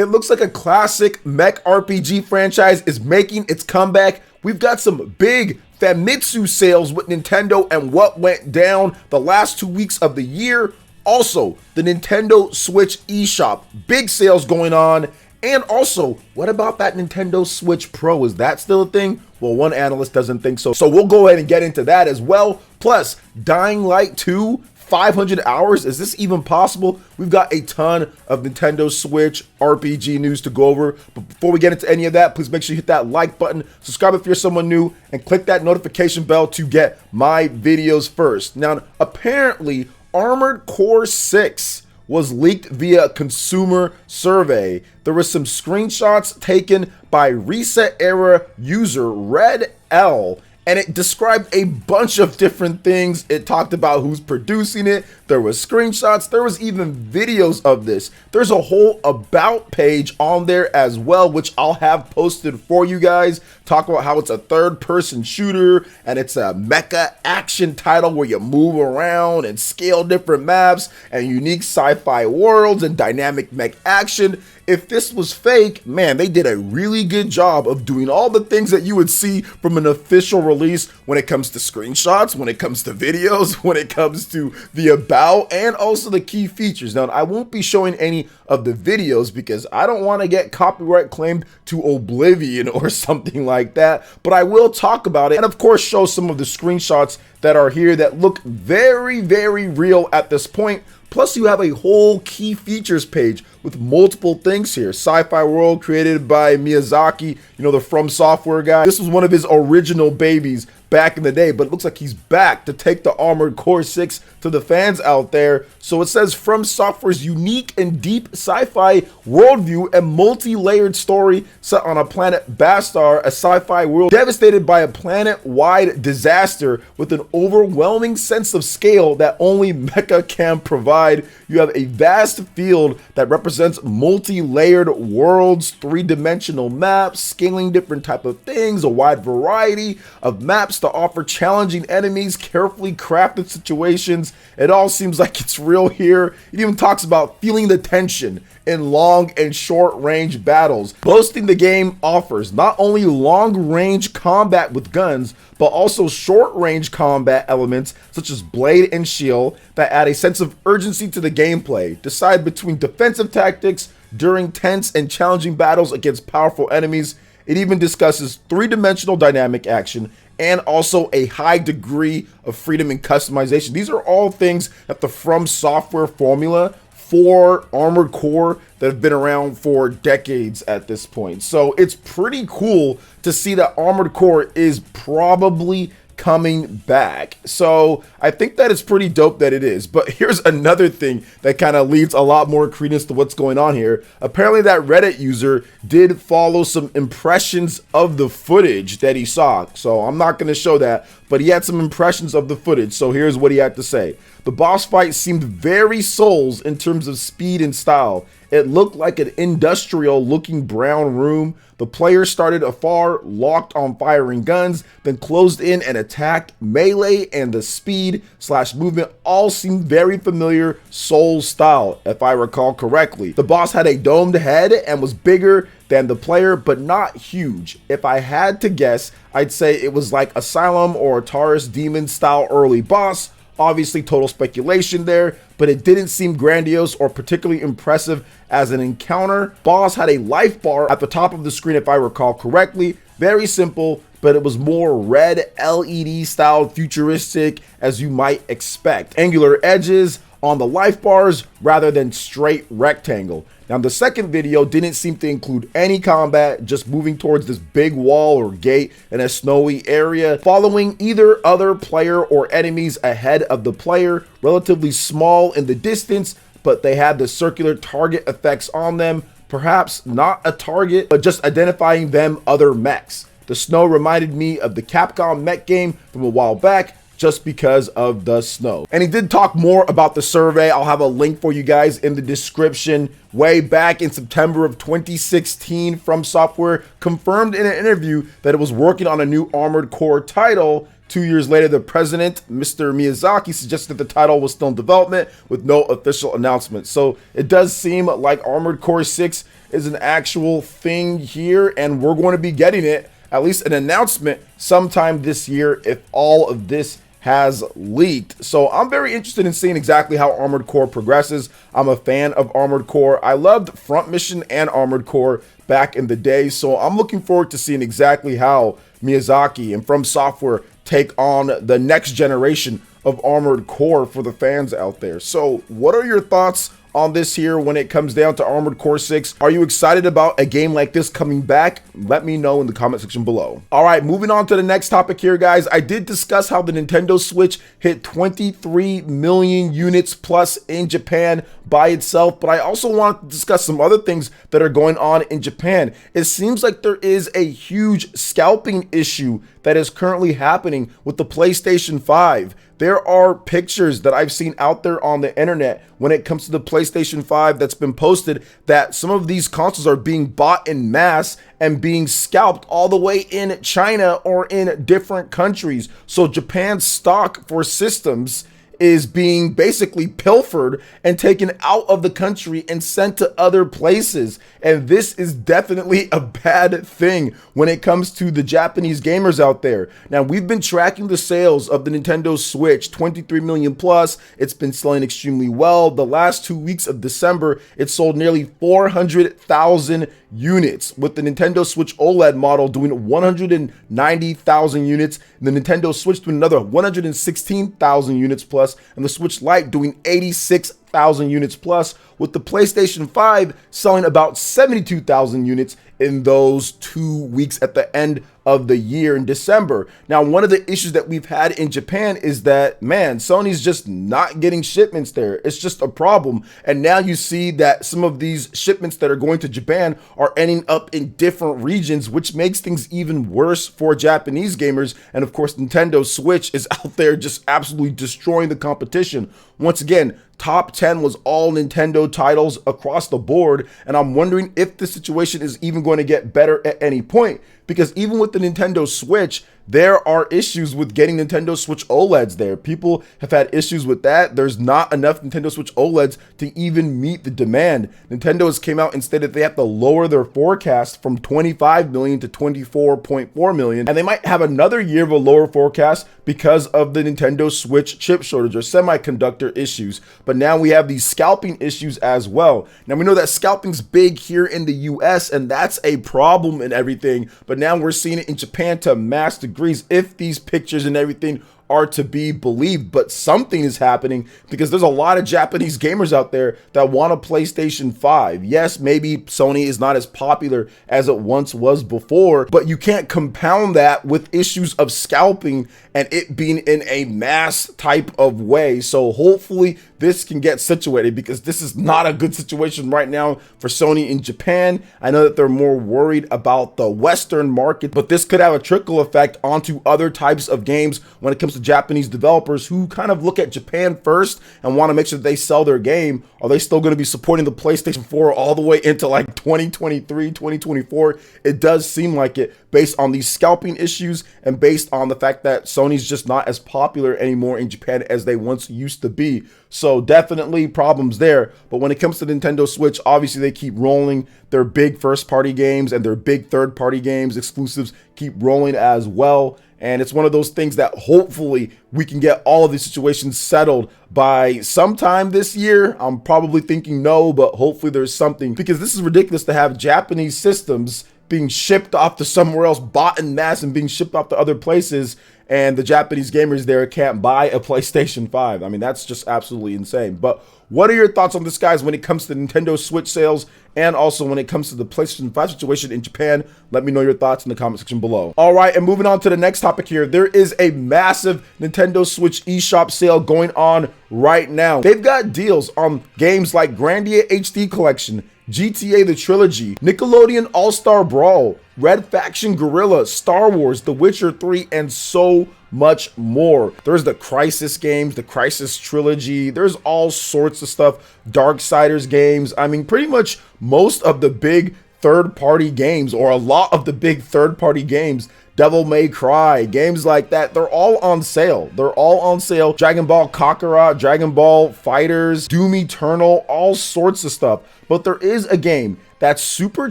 It looks like a classic mech RPG franchise is making its comeback. We've got some big Famitsu sales with Nintendo and what went down the last 2 weeks of the year. Also, the Nintendo Switch eShop, big sales going on. And also, what about that Nintendo Switch Pro? Is that still a thing? Well, one analyst doesn't think so. So we'll go ahead and get into that as well. Plus, Dying Light 2, 500 hours. Is this even possible? We've got a ton of Nintendo Switch RPG news to go over. But before we get into any of that, please make sure you hit that like button, subscribe if you're someone new, and click that notification bell to get my videos first. Now, apparently, Armored Core 6 was leaked via consumer survey. There were some screenshots taken by Reset Era user Red L, and it described a bunch of different things. It talked about who's producing it. There was screenshots. There was even videos of this. There's a whole about page on there as well, which I'll have posted for you guys. Talk about how it's a third-person shooter and it's a mecha action title where you move around and scale different maps and unique sci-fi worlds and dynamic mech action. If this was fake, man, they did a really good job of doing all the things that you would see from an official release when it comes to screenshots, when it comes to videos, when it comes to the about, and also the key features. Now, I won't be showing any of the videos because I don't want to get copyright claimed to oblivion or something like that, but I will talk about it and of course show some of the screenshots that are here that look very, very real at this point. Plus, you have a whole key features page with multiple things here. Sci-fi world created by Miyazaki, you know, the From Software guy. This was one of his original babies back in the day, but it looks like he's back to take the Armored Core 6 to the fans out there. So it says From Software's unique and deep sci-fi worldview and multi-layered story set on a planet Bastar, a sci-fi world devastated by a planet-wide disaster with an overwhelming sense of scale that only mecha can provide. You have a vast field that represents multi-layered worlds, three-dimensional maps, scaling different type of things, a wide variety of maps to offer challenging enemies, carefully crafted situations. It all seems like it's real here. It even talks about feeling the tension in long and short range battles. Boasting the game offers not only long range combat with guns, but also short range combat elements such as blade and shield that add a sense of urgency to the gameplay. Decide between defensive tactics during tense and challenging battles against powerful enemies. It even discusses three-dimensional dynamic action and also a high degree of freedom and customization. These are all things that the From Software formula for Armored Core that have been around for decades at this point. So it's pretty cool to see that Armored Core is probably coming back. So I think that it's pretty dope that it is. But here's another thing that kind of leads a lot more credence to what's going on here. Apparently that Reddit user did follow some impressions of the footage that he saw. So I'm not going to show that, but he had some impressions of the footage. So here's what he had to say. The boss fight seemed very Souls in terms of speed and style. It looked like an industrial looking brown room. The player started afar, locked on firing guns, then closed in and attacked. Melee and the speed / movement all seemed very familiar Souls style, if I recall correctly. The boss had a domed head and was bigger than the player, but not huge. If I had to guess, I'd say it was like Asylum or Taurus Demon style early boss. Obviously total speculation there, but it didn't seem grandiose or particularly impressive as an encounter. Boss had a life bar at the top of the screen if I recall correctly. Very simple, but it was more red LED style futuristic as you might expect. Angular edges on the life bars rather than straight rectangle. Now the second video didn't seem to include any combat, just moving towards this big wall or gate in a snowy area, following either other player or enemies ahead of the player, relatively small in the distance, but they had the circular target effects on them, perhaps not a target, but just identifying them other mechs. The snow reminded me of the Capcom mech game from a while back, just because of the snow. And he did talk more about the survey. I'll have a link for you guys in the description. Way back in September of 2016, From Software confirmed in an interview that it was working on a new Armored Core title. 2 years later, the president, Mr. Miyazaki, suggested the title was still in development with no official announcement. So it does seem like Armored Core 6 is an actual thing here, and we're going to be getting it, at least an announcement, sometime this year if all of this has leaked. So I'm very interested in seeing exactly how Armored Core progresses. I'm a fan of Armored Core. I loved Front Mission and Armored Core back in the day, so I'm looking forward to seeing exactly how Miyazaki and From Software take on the next generation of Armored Core for the fans out there. So what are your thoughts on this here when it comes down to Armored Core 6? Are you excited about a game like this coming back? Let me know in the comment section below. All right, moving on to the next topic here, guys. I did discuss how the Nintendo Switch hit 23 million units plus in Japan by itself, but I also want to discuss some other things that are going on in Japan. It seems like there is a huge scalping issue that is currently happening with the PlayStation 5. There are pictures that I've seen out there on the internet when it comes to the PlayStation 5 that's been posted that some of these consoles are being bought in mass and being scalped all the way in China or in different countries. So Japan's stock for systems is being basically pilfered and taken out of the country and sent to other places. And this is definitely a bad thing when it comes to the Japanese gamers out there. Now, we've been tracking the sales of the Nintendo Switch, 23 million plus. It's been selling extremely well. The last 2 weeks of December, it sold nearly 400,000 units, with the Nintendo Switch OLED model doing 190,000 units, and the Nintendo Switch doing another 116,000 units plus, and the Switch Lite doing 86,000 units plus, with the PlayStation 5 selling about 72,000 units in those 2 weeks at the end of the year in December. Now, one of the issues that we've had in Japan is that, man, Sony's just not getting shipments there. It's just a problem. And now you see that some of these shipments that are going to Japan are ending up in different regions, which makes things even worse for Japanese gamers. And of course, Nintendo Switch is out there just absolutely destroying the competition. Once again, top 10 was all Nintendo titles across the board, and I'm wondering if the situation is even going to get better at any point, because even with the Nintendo Switch, there are issues with getting Nintendo Switch OLEDs there. People have had issues with that. There's not enough Nintendo Switch OLEDs to even meet the demand. Nintendo has came out and stated they have to lower their forecast from 25 million to 24.4 million, and they might have another year of a lower forecast because of the Nintendo Switch chip shortage or semiconductor issues. But now we have these scalping issues as well. Now we know that scalping's big here in the US, and that's a problem and everything, but now we're seeing it in Japan to mass degrees if these pictures and everything are to be believed. But something is happening, because there's a lot of Japanese gamers out there that want a PlayStation 5. Yes, maybe Sony is not as popular as it once was before, but you can't compound that with issues of scalping and it being in a mass type of way. So hopefully this can get situated, because this is not a good situation right now for Sony in Japan. I know that they're more worried about the Western market, but this could have a trickle effect onto other types of games when it comes to Japanese developers who kind of look at Japan first and want to make sure that they sell their game. Are they still going to be supporting the PlayStation 4 all the way into like 2023, 2024? It does seem like it, based on these scalping issues and based on the fact that Sony's just not as popular anymore in Japan as they once used to be. So definitely problems there. But when it comes to Nintendo Switch, obviously they keep rolling. Their big first-party games and their big third-party games, exclusives, keep rolling as well. And it's one of those things that hopefully we can get all of these situations settled by sometime this year. I'm probably thinking no, but hopefully there's something, because this is ridiculous to have Japanese systems being shipped off to somewhere else, bought in mass and being shipped off to other places, and the Japanese gamers there can't buy a PlayStation 5. I mean, that's just absolutely insane. But what are your thoughts on this, guys, when it comes to Nintendo Switch sales and also when it comes to the PlayStation 5 situation in Japan? Let me know your thoughts in the comment section below. All right, and moving on to the next topic here. There is a massive Nintendo Switch eShop sale going on right now. They've got deals on games like Grandia HD Collection, GTA The Trilogy, Nickelodeon All-Star Brawl, Red Faction Guerrilla, Star Wars, The Witcher 3, and so much more. There's the Crisis games, the Crisis Trilogy. There's all sorts of stuff. Darksiders games. I mean, pretty much most of the big third-party games, or a lot of the big third-party games, Devil May Cry, games like that, they're all on sale. They're all on sale. Dragon Ball Kakarot, Dragon Ball Fighters, Doom Eternal, all sorts of stuff. But there is a game that's super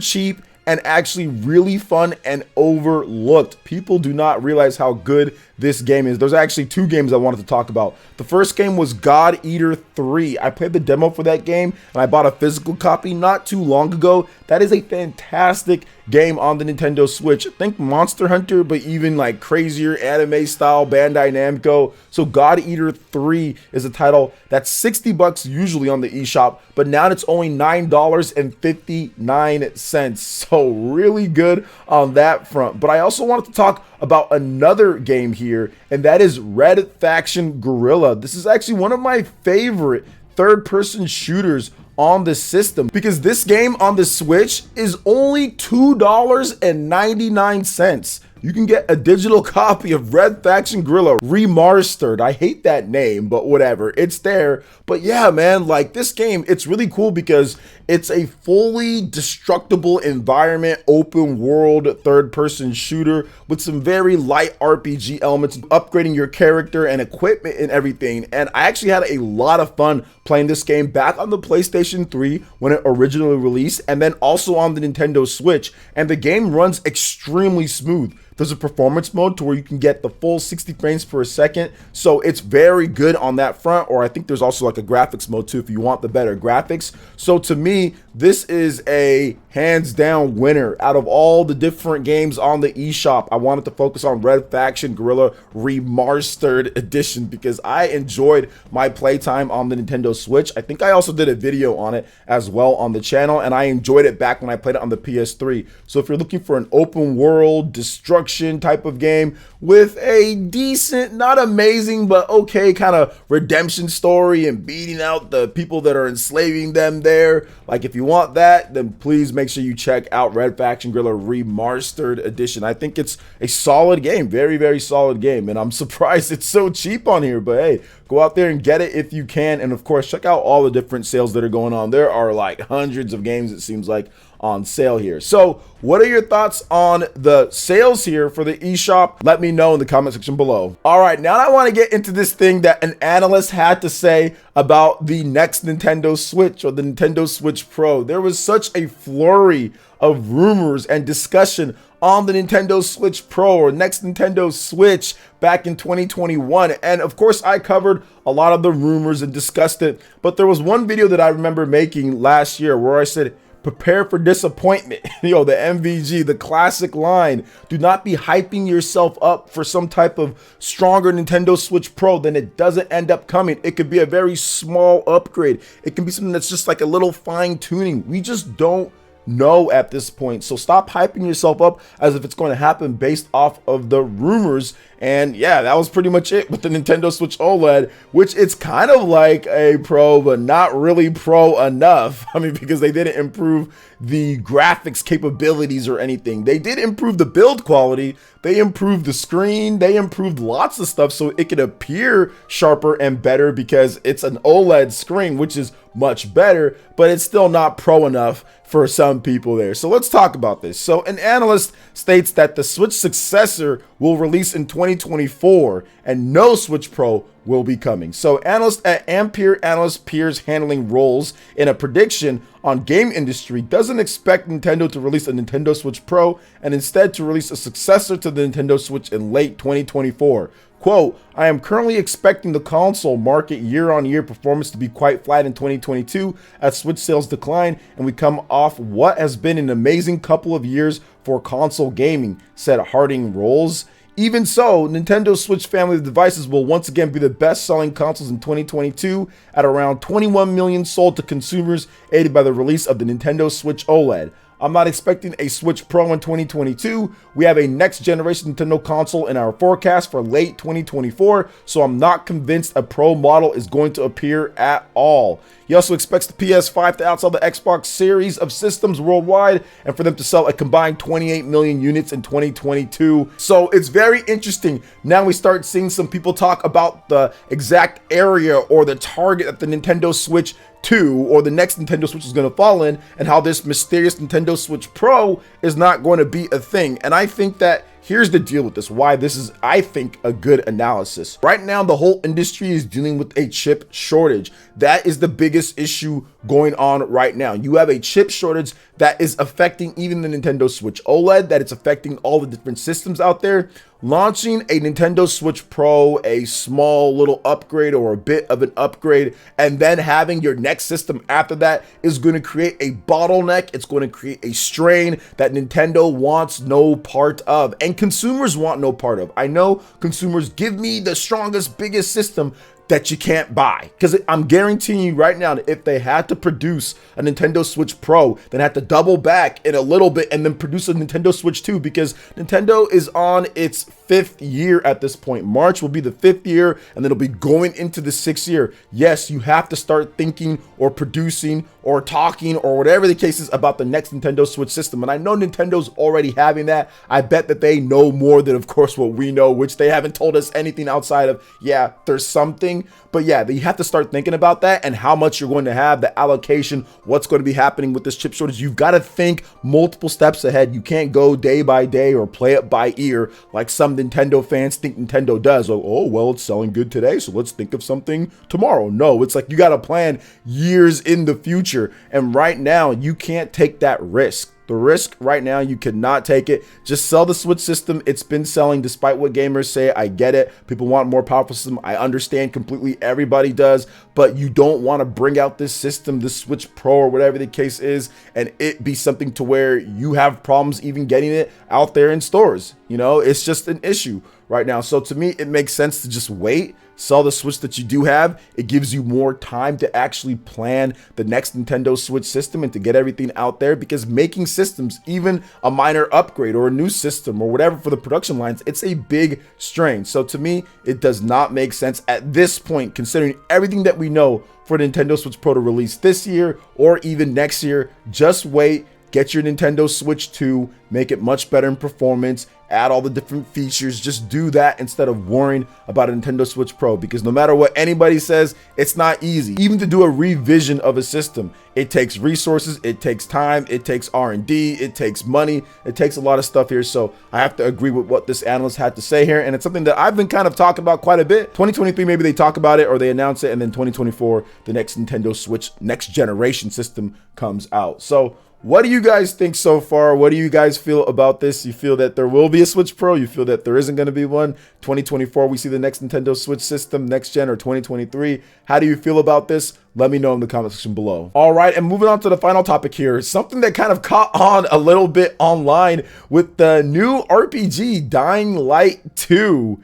cheap and actually really fun and overlooked. People do not realize how good this game is. There's actually two games I wanted to talk about. The first game was God Eater 3. I played the demo for that game and I bought a physical copy not too long ago. That is a fantastic game on the Nintendo Switch. Think Monster Hunter, but even like crazier anime style, Bandai Namco. So God Eater 3 is a title that's 60 bucks usually on the eShop, but now it's only $9.59. So really good on that front. But I also wanted to talk about another game here, and that is Red Faction Guerrilla. This is actually one of my favorite third-person shooters on the system, because this game on the Switch is only $2.99. You can get a digital copy of Red Faction Guerrilla Remastered. I hate that name, but whatever, it's there. But yeah, man, like this game, it's really cool because it's a fully destructible environment, open world, third-person shooter with some very light RPG elements, upgrading your character and equipment and everything. And I actually had a lot of fun playing this game back on the PlayStation 3 when it originally released, and then also on the Nintendo Switch. And the game runs extremely smooth. There's a performance mode to where you can get the full 60 frames per second. So it's very good on that front. Or I think there's also like a graphics mode too if you want the better graphics. So to me, this is a hands down winner out of all the different games on the eShop. I wanted to focus on Red Faction Guerrilla Remastered Edition because I enjoyed my playtime on the Nintendo Switch. I think I also did a video on it as well on the channel, and I enjoyed it back when I played it on the PS3. So if you're looking for an open world destruction type of game with a decent, not amazing, but okay kind of redemption story and beating out the people that are enslaving them there, like if you want that, then please make sure you check out Red Faction Guerrilla Remastered Edition. I think it's a solid game, very, very solid game, and I'm surprised it's so cheap on here, but hey, go out there and get it if you can. And of course, check out all the different sales that are going on. There are like hundreds of games, it seems like, on sale here. So what are your thoughts on the sales here for the eShop? Let me know in the comment section below. All right, now I want to get into this thing that an analyst had to say about the next Nintendo Switch, or the Nintendo Switch Pro. There was such a flurry of rumors and discussion on the Nintendo Switch Pro, or next Nintendo Switch, back in 2021. And of course, I covered a lot of the rumors and discussed it. But there was one video that I remember making last year where I said, prepare for disappointment. Yo, the MVG, the classic line. Do not be hyping yourself up for some type of stronger Nintendo Switch Pro, then it doesn't end up coming. It could be a very small upgrade. It can be something that's just like a little fine tuning. We just don't know at this point. So stop hyping yourself up as if it's going to happen based off of the rumors. And yeah, that was pretty much it with the Nintendo Switch OLED, which it's kind of like a Pro, but not really Pro enough. I mean, because they didn't improve the graphics capabilities or anything. They did improve the build quality. They improved the screen. They improved lots of stuff so it could appear sharper and better because it's an OLED screen, which is much better, but it's still not Pro enough for some people there. So let's talk about this. So an analyst states that the Switch successor will release in 2024 and no Switch Pro will be coming. So analyst at Ampere Analyst Peers handling roles in a prediction on game industry doesn't expect Nintendo to release a Nintendo Switch Pro and instead to release a successor to the Nintendo Switch in late 2024. Quote, I am currently expecting the console market year-on-year performance to be quite flat in 2022 as Switch sales decline and we come off what has been an amazing couple of years for console gaming, said Harding Rolls. Even so, Nintendo Switch family of devices will once again be the best-selling consoles in 2022 at around 21 million sold to consumers, aided by the release of the Nintendo Switch OLED. I'm not expecting a Switch Pro in 2022. We have a next generation Nintendo console in our forecast for late 2024, so I'm not convinced a Pro model is going to appear at all. He also expects the PS5 to outsell the Xbox series of systems worldwide and for them to sell a combined 28 million units in 2022. So it's very interesting. Now we start seeing some people talk about the exact area or the target that the Nintendo Switch 2 or the next Nintendo Switch is going to fall in, and how this mysterious Nintendo Switch Pro is not going to be a thing. And I think that here's the deal with this, why this is, I think, a good analysis. Right now, the whole industry is dealing with a chip shortage. That is the biggest issue going on right now. You have a chip shortage that is affecting even the Nintendo Switch OLED, that it's affecting all the different systems out there. Launching a Nintendo Switch Pro, a small little upgrade or a bit of an upgrade, and then having your next system after that is going to create a bottleneck. It's going to create a strain that Nintendo wants no part of, and consumers want no part of. I know consumers, give me the strongest, biggest system that you can't buy, because I'm guaranteeing you right now that if they had to produce a Nintendo Switch Pro, then had to double back in a little bit and then produce a Nintendo Switch 2, because Nintendo is on its 5th year at this point. March will be the 5th year, and then it'll be going into the 6th year. Yes, you have to start thinking or producing or talking or whatever the case is about the next Nintendo Switch system. And I know Nintendo's already having that. I bet that they know more than, of course, what we know, which they haven't told us anything outside of, yeah, there's something. But yeah, you have to start thinking about that and how much you're going to have, the allocation, what's going to be happening with this chip shortage. You've got to think multiple steps ahead. You can't go day by day or play it by ear like some Nintendo fans think Nintendo does. Oh, well, it's selling good today, so let's think of something tomorrow. No, it's like you got to plan years in the future. And right now, you can't take that risk. The risk right now, you cannot take it. Just sell the Switch system. It's been selling despite what gamers say. I get it. People want more powerful system. I understand completely. Everybody does. But you don't want to bring out this system, the Switch Pro or whatever the case is, and it be something to where you have problems even getting it out there in stores. You know, it's just an issue right now. So to me, it makes sense to just wait. Sell the Switch that you do have. It gives you more time to actually plan the next Nintendo Switch system and to get everything out there, because making systems, even a minor upgrade or a new system or whatever for the production lines, it's a big strain. So to me, it does not make sense at this point, considering everything that we know for Nintendo Switch Pro to release this year or even next year. Just wait. Get your Nintendo Switch 2, make it much better in performance, add all the different features. Just do that instead of worrying about a Nintendo Switch Pro, because no matter what anybody says, it's not easy. Even to do a revision of a system, it takes resources, it takes time, it takes R&D, it takes money, it takes a lot of stuff here. So I have to agree with what this analyst had to say here, and it's something that I've been kind of talking about quite a bit. 2023, maybe they talk about it or they announce it, and then 2024, the next Nintendo Switch next generation system comes out. So what do you guys think so far? What do you guys feel about this? You feel that there will be a Switch Pro? You feel that there isn't going to be one? 2024, we see the next Nintendo Switch system, next gen, or 2023? How do you feel about this? Let me know in the comment section below. All right, and moving on to the final topic here, something that kind of caught on a little bit online with the new RPG, Dying Light 2.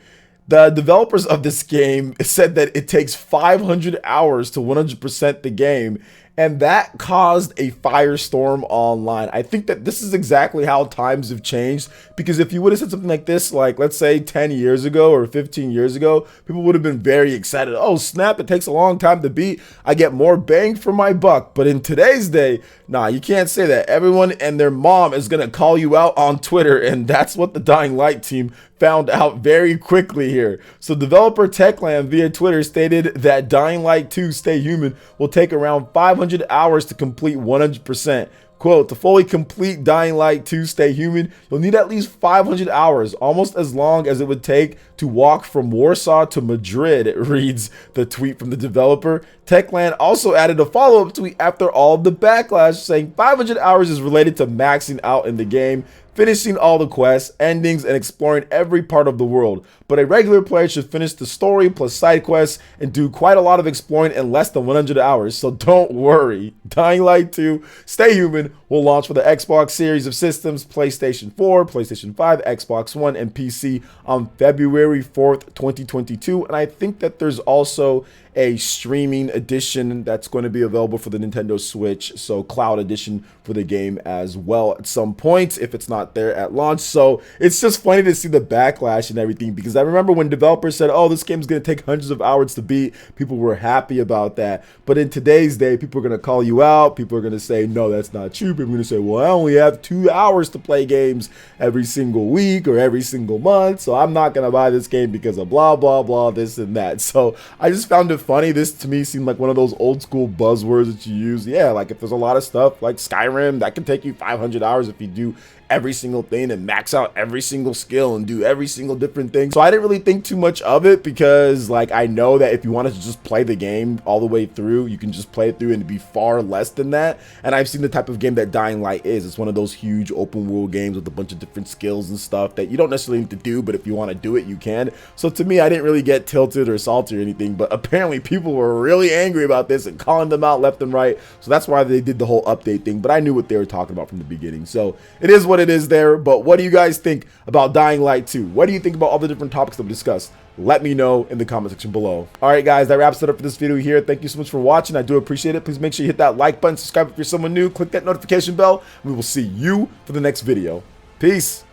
The developers of this game said that it takes 500 hours to 100% the game, and that caused a firestorm online. I think that this is exactly how times have changed, because if you would have said something like this, like let's say 10 years ago or 15 years ago, people would have been very excited. Oh snap, it takes a long time to beat. I get more bang for my buck. But in today's day, nah, you can't say that. Everyone and their mom is gonna call you out on Twitter, and that's what the Dying Light team found out very quickly here. So developer Techland via Twitter stated that Dying Light 2 Stay Human will take around 500 hours to complete 100%. Quote, to fully complete Dying Light 2 Stay Human, you'll need at least 500 hours, almost as long as it would take to walk from Warsaw to Madrid, it reads the tweet from the developer. Techland also added a follow-up tweet after all of the backlash, saying 500 hours is related to maxing out in the game, finishing all the quests, endings, and exploring every part of the world. But a regular player should finish the story plus side quests and do quite a lot of exploring in less than 100 hours, so don't worry. Dying Light 2 Stay Human will launch for the Xbox series of systems, PlayStation 4, PlayStation 5, Xbox One, and PC on February 4th, 2022. And I think that there's also a streaming edition that's going to be available for the Nintendo Switch, so cloud edition for the game as well at some point if it's not there at launch. So it's just funny to see the backlash and everything, because I remember when developers said, oh, this game is going to take hundreds of hours to beat, people were happy about that. But in today's day, people are going to call you out, people are going to say, no, that's not true, people are going to say, well, I only have 2 hours to play games every single week or every single month, so I'm not going to buy this game because of blah, blah, blah, this and that. So I just found it funny. This to me seemed like one of those old school buzzwords that you use. Yeah, like if there's a lot of stuff like Skyrim, that can take you 500 hours if you do every single thing and max out every single skill and do every single different thing. So I didn't really think too much of it because like I know that if you wanted to just play the game all the way through, you can just play it through and it'd be far less than that. And I've seen the type of game that Dying Light is. It's one of those huge open world games with a bunch of different skills and stuff that you don't necessarily need to do, but if you want to do it, you can. So to me, I didn't really get tilted or salty or anything, but apparently people were really angry about this and calling them out left and right. So that's why they did the whole update thing, but I knew what they were talking about from the beginning. So it is what it is there. But what do you guys think about Dying Light 2? What do you think about all the different topics that we discussed? Let me know in the comment section below. All right, guys, that wraps it up for this video here. Thank you so much for watching. I do appreciate it. Please make sure you hit that like button, subscribe if you're someone new, click that notification bell, and we will see you for the next video. Peace.